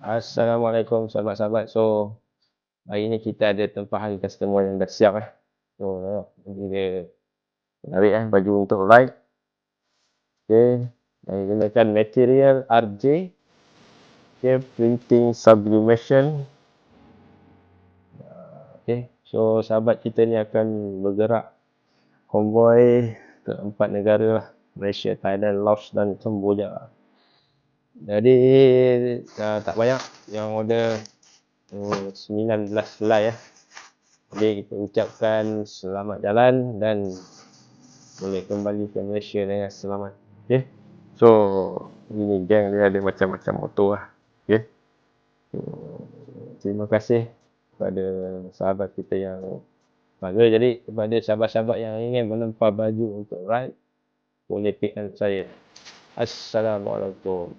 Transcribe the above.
Assalamualaikum sahabat-sahabat. So, hari ni kita ada tempahan customer yang dah siap So, ini dia menarik baju untuk ride. Okay. Dan gunakan material RJ. Okay, printing sublimation. Okay. So, sahabat kita ni akan bergerak konvoi ke 4 negara lah. Malaysia, Thailand, Laos dan Cambodia. Jadi, tak banyak yang order 19 helai Jadi kita ucapkan selamat jalan dan boleh kembali ke Malaysia dengan selamat. Okay. So, ini geng dia ada macam-macam motor Okay. Terima kasih kepada sahabat kita yang bangga. Jadi kepada sahabat-sahabat yang ingin menempah baju untuk ride, boleh PM saya. Assalamualaikum.